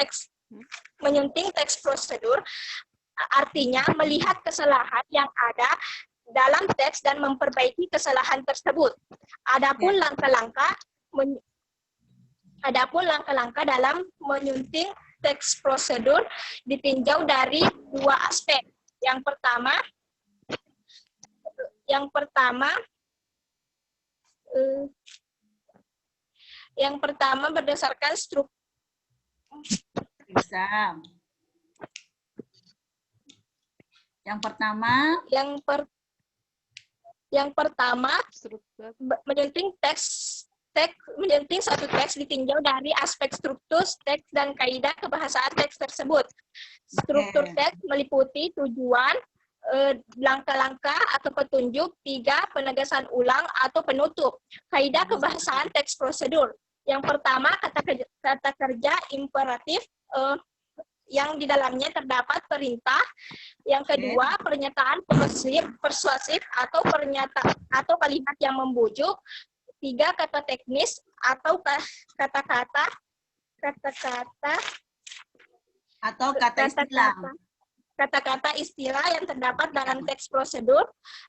teks prosedur artinya melihat kesalahan yang ada dalam teks dan memperbaiki kesalahan tersebut. Adapun langkah-langkah dalam menyunting teks prosedur ditinjau dari 2 aspek. Yang pertama berdasarkan struktur. Bisa. Yang pertama Yang pertama menyunting teks suatu teks ditinjau dari aspek struktur teks dan kaidah kebahasaan teks tersebut. Struktur teks meliputi tujuan, langkah-langkah atau petunjuk, 3, penegasan ulang atau penutup. Kaidah kebahasaan teks prosedur. Yang pertama, kata kerja imperatif yang di dalamnya terdapat perintah. Yang kedua, pernyataan persuasif atau kalimat yang membujuk. 3, kata teknis atau kata-kata Atau kata istilah. Kata-kata istilah yang terdapat dalam teks prosedur.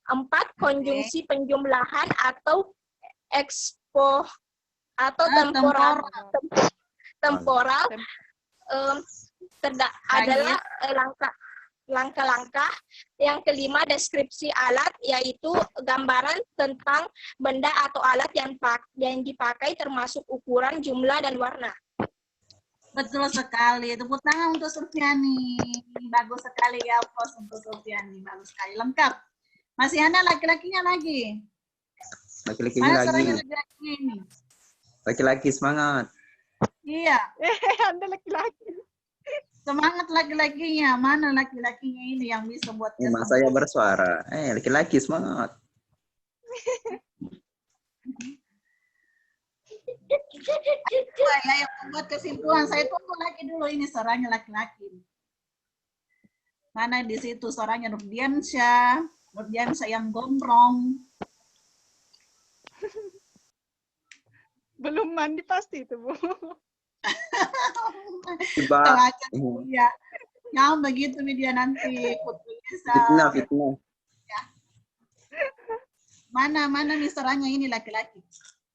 4, konjungsi penjumlahan atau temporal adalah langkah-langkah. Yang kelima, deskripsi alat, yaitu gambaran tentang benda atau alat yang dipakai termasuk ukuran, jumlah, dan warna. Betul sekali. Tepuk tangan untuk Surfiani. Bagus sekali ya, pos untuk Surfiani. Bagus sekali. Lengkap. Masih ada laki-lakinya lagi. Laki-lakinya Mana lagi. suaranya laki-laki ini? Laki-laki semangat. Iya. Anda laki-laki. Semangat laki-lakinya. Mana laki-lakinya ini yang bisa buat Mas saya bersuara. Laki-laki semangat. Ya, yang membuat kesimpulan. Saya tunggu lagi dulu ini suaranya laki-laki. Mana di situ suaranya Nurdiansyah yang gombrong. Belum mandi pasti itu, Bu. Tiba. Ya, yang begitu dia nanti Putri bisa. Fitnah. Ya. Mana nih suaranya ini laki-laki.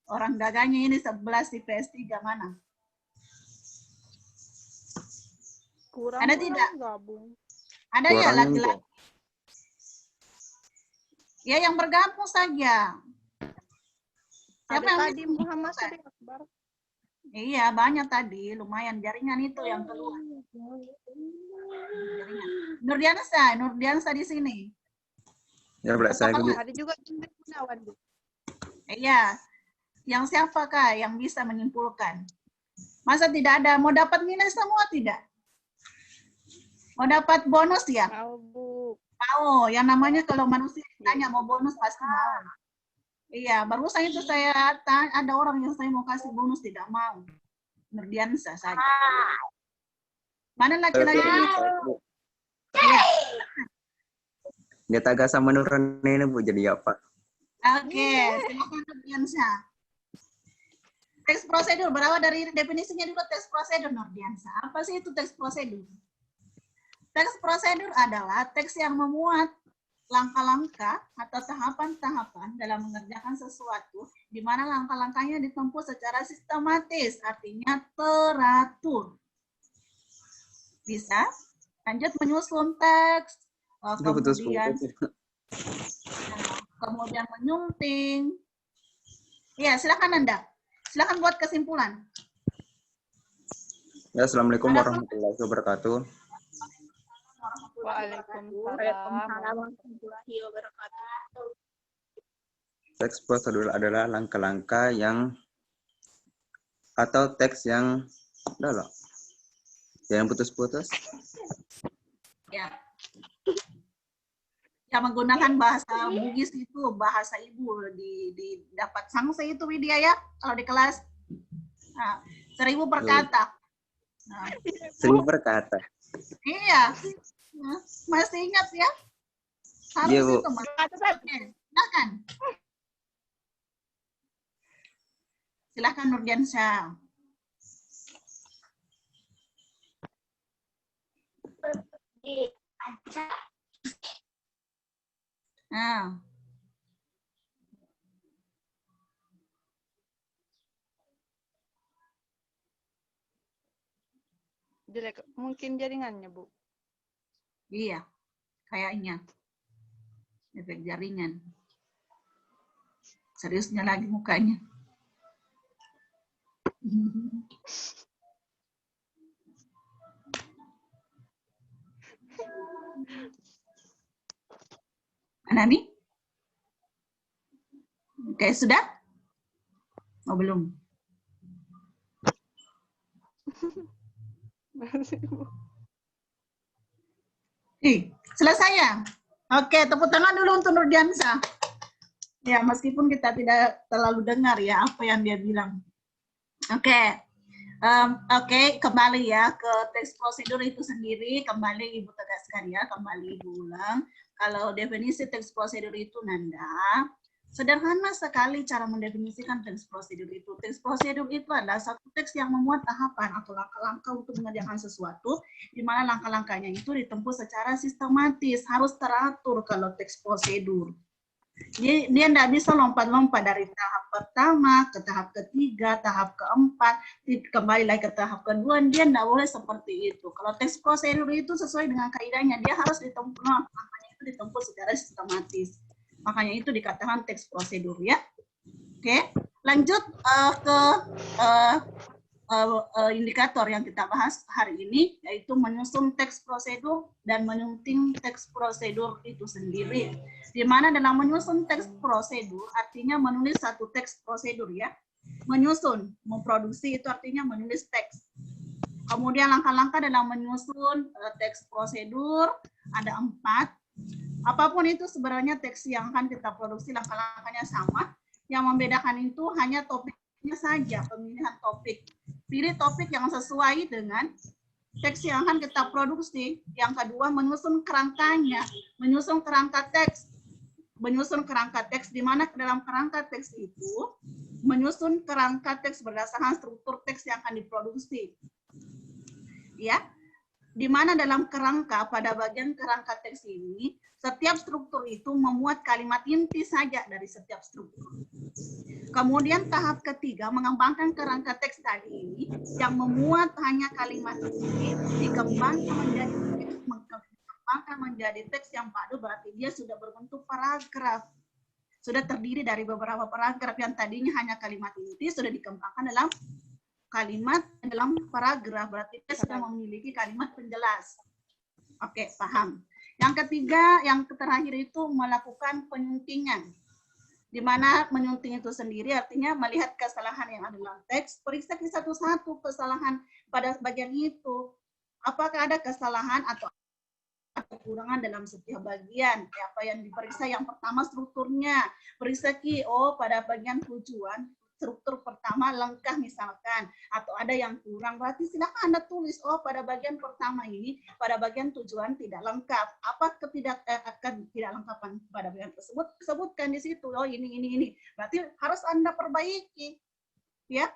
Orang gagahnya ini 11 di PS3 mana? Kurang Ada tidak? Gabung. Ada ya laki-laki. Ya yang bergabung saja. Siapa yang tadi Muhammad Sadiq Akbar? Iya, banyak tadi. Lumayan jaringan itu yang keluar. Jaringan. Nurdiansa di sini. Ya, belak saya dulu. Ada juga Gunawan, Bu. Iya. Yang siapa Kak yang bisa menyimpulkan? Masa tidak ada? Mau dapat nilai semua tidak? Mau dapat bonus ya? Mau, Bu. Mau. Yang namanya kalau manusia ditanya mau bonus pasti mau. Iya, barusan itu saya ada orang yang saya mau kasih bonus tidak mau. Nurdiansa saja. Mana laki-laki? Iya. Dia tagak sama Nurani ini, Bu, jadi apa? Oke, silakan Nurdiansa. Teks prosedur berawal dari definisinya dulu teks prosedur Nurdiansa. Apa sih itu teks prosedur? Teks prosedur adalah teks yang memuat langkah-langkah atau tahapan-tahapan dalam mengerjakan sesuatu di mana langkah-langkahnya ditempuh secara sistematis, artinya teratur. Bisa lanjut menyusun teks, kemudian menyunting. Ya, silakan Anda. Silakan buat kesimpulan. Ya, Assalamualaikum warahmatullahi wabarakatuh. Waalaikumsalam warahmatullahi wabarakatuh. Teks prosedur adalah langkah-langkah atau teks yang yang putus-putus. Ya. Yang menggunakan bahasa Bugis itu bahasa ibu dapat sanksi itu Widya ya kalau di kelas. Nah, 1000 per kata. Nah. 1000 per kata. Iya. Nah, masih ingat ya? Harus iya, Bu. itu, Mas. Silakan. Silakan Nurdiansyah. Nah. Jelek, mungkin jaringannya, Bu. Iya, kayaknya. Efek jaringan. Seriusnya lagi mukanya. Mana nih? Oke, sudah? Oh, belum. Selesai ya? Oke, tepuk tangan dulu untuk Nurdiansa. Ya, meskipun kita tidak terlalu dengar ya apa yang dia bilang. Oke. Oke, kembali ya ke teks prosedur itu sendiri. Kembali Ibu tegaskan ya, kembali Ibu ulang. Kalau definisi teks prosedur itu, Nanda, sederhana sekali cara mendefinisikan teks prosedur itu. Teks prosedur itu adalah satu teks yang memuat tahapan atau langkah-langkah untuk mengerjakan sesuatu, di mana langkah-langkahnya itu ditempuh secara sistematis, harus teratur kalau teks prosedur. Dia tidak bisa lompat-lompat dari tahap pertama ke tahap ketiga, tahap keempat, kembali lagi ke tahap kedua. Dia tidak boleh seperti itu. Kalau teks prosedur itu sesuai dengan kaidahnya, dia harus ditempuh, makanya itu ditempuh secara sistematis. Makanya itu dikatakan teks prosedur ya. Oke, lanjut ke indikator yang kita bahas hari ini, yaitu menyusun teks prosedur dan menyunting teks prosedur itu sendiri. Di mana dalam menyusun teks prosedur artinya menulis satu teks prosedur ya. Menyusun, memproduksi itu artinya menulis teks. Kemudian langkah-langkah dalam menyusun teks prosedur ada 4. Apapun itu sebenarnya teks yang akan kita produksi langkah-langkahnya sama. Yang membedakan itu hanya topiknya saja, pemilihan topik. Pilih topik yang sesuai dengan teks yang akan kita produksi. Yang kedua, menyusun kerangkanya, menyusun kerangka teks. Menyusun kerangka teks, di mana dalam kerangka teks itu menyusun kerangka teks berdasarkan struktur teks yang akan diproduksi. Ya, di mana dalam kerangka, pada bagian kerangka teks ini, setiap struktur itu memuat kalimat inti saja dari setiap struktur. Kemudian tahap ketiga, mengembangkan kerangka teks tadi ini, yang memuat hanya kalimat inti, dikembangkan menjadi teks yang padu, berarti dia sudah berbentuk paragraf. Sudah terdiri dari beberapa paragraf yang tadinya hanya kalimat inti, sudah dikembangkan dalam kalimat dalam paragraf, berarti dia sudah memiliki kalimat penjelas. Oke, paham. Yang ketiga, yang terakhir itu melakukan penyuntingan. Di mana menyunting itu sendiri artinya melihat kesalahan yang ada dalam teks, periksa satu-satu kesalahan pada bagian itu. Apakah ada kesalahan atau kekurangan dalam setiap bagian. Apa yang diperiksa yang pertama strukturnya. Periksa pada bagian tujuan, struktur pertama lengkap misalkan, atau ada yang kurang, berarti silakan Anda tulis, pada bagian pertama ini, pada bagian tujuan tidak lengkap. Apa ketidaklengkapan pada bagian tersebut? Sebutkan di situ, ini. Berarti harus Anda perbaiki. Ya.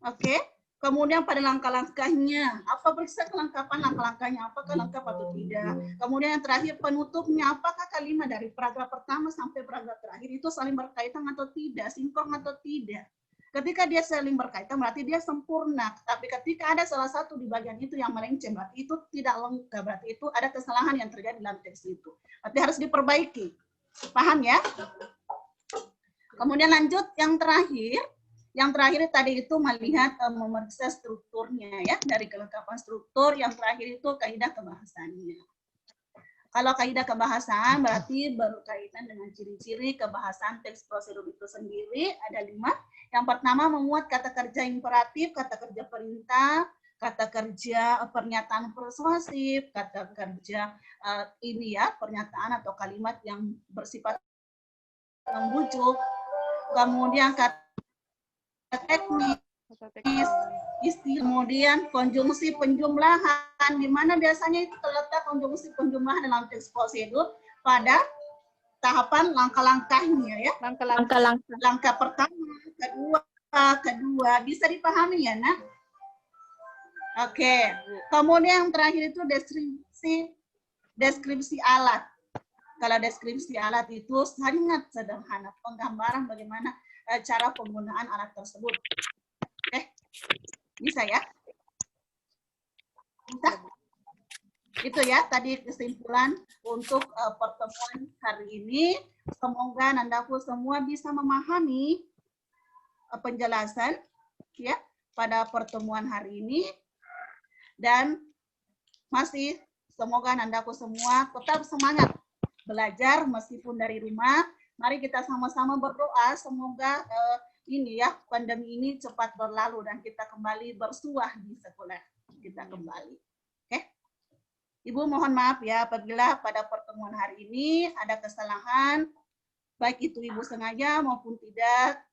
Oke. Kemudian pada langkah-langkahnya, apa periksa kelengkapan langkah-langkahnya, apakah lengkap atau tidak. Kemudian yang terakhir penutupnya, apakah kalimat dari paragraf pertama sampai paragraf terakhir itu saling berkaitan atau tidak, sinkron atau tidak. Ketika dia saling berkaitan berarti dia sempurna, tapi ketika ada salah satu di bagian itu yang melenceng, berarti itu tidak lengkap, berarti itu ada kesalahan yang terjadi dalam teks itu. Berarti harus diperbaiki. Paham ya? Kemudian lanjut yang terakhir. Yang terakhir tadi itu melihat memeriksa strukturnya ya, dari kelengkapan struktur. Yang terakhir itu kaidah kebahasannya. Kalau kaidah kebahasan berarti berkaitan dengan ciri-ciri kebahasan teks prosedur itu sendiri, ada 5. Yang pertama memuat kata kerja imperatif, kata kerja perintah, kata kerja pernyataan persuasif, kata kerja pernyataan atau kalimat yang bersifat membujuk. Kemudian kata teknis, kemudian konjungsi penjumlahan, di mana biasanya itu terletak konjungsi penjumlahan dalam teks prosedur pada tahapan langkah-langkahnya ya. Langkah pertama, kedua, bisa dipahami ya, Nak? Oke. Kemudian yang terakhir itu deskripsi alat. Kalau deskripsi alat itu sangat sederhana, penggambaran bagaimana cara penggunaan alat tersebut. Oke, bisa ya? Bisa? Itu ya tadi kesimpulan untuk pertemuan hari ini. Semoga Nandaku semua bisa memahami penjelasan ya pada pertemuan hari ini, dan masih semoga Nandaku semua tetap semangat belajar meskipun dari rumah. Mari kita sama-sama berdoa semoga ini ya, pandemi ini cepat berlalu dan kita kembali bersuah di sekolah. Kita kembali. Oke. Ibu mohon maaf ya apabila pada pertemuan hari ini ada kesalahan, baik itu Ibu sengaja maupun tidak,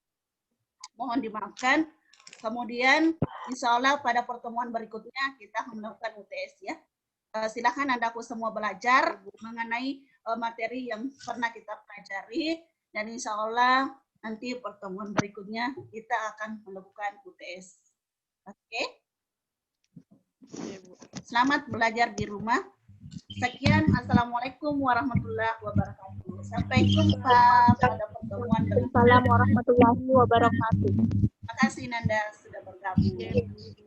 mohon dimaafkan. Kemudian insya Allah pada pertemuan berikutnya kita melakukan UTS ya. Silakan Anda semua belajar mengenai materi yang pernah kita pelajari dan insya Allah nanti pertemuan berikutnya kita akan melakukan UTS. Oke? Selamat belajar di rumah. Sekian, Assalamualaikum warahmatullahi wabarakatuh. Sampai jumpa pada pertemuan berikutnya. Assalamualaikum warahmatullahi wabarakatuh. Terima kasih Nanda sudah bergabung.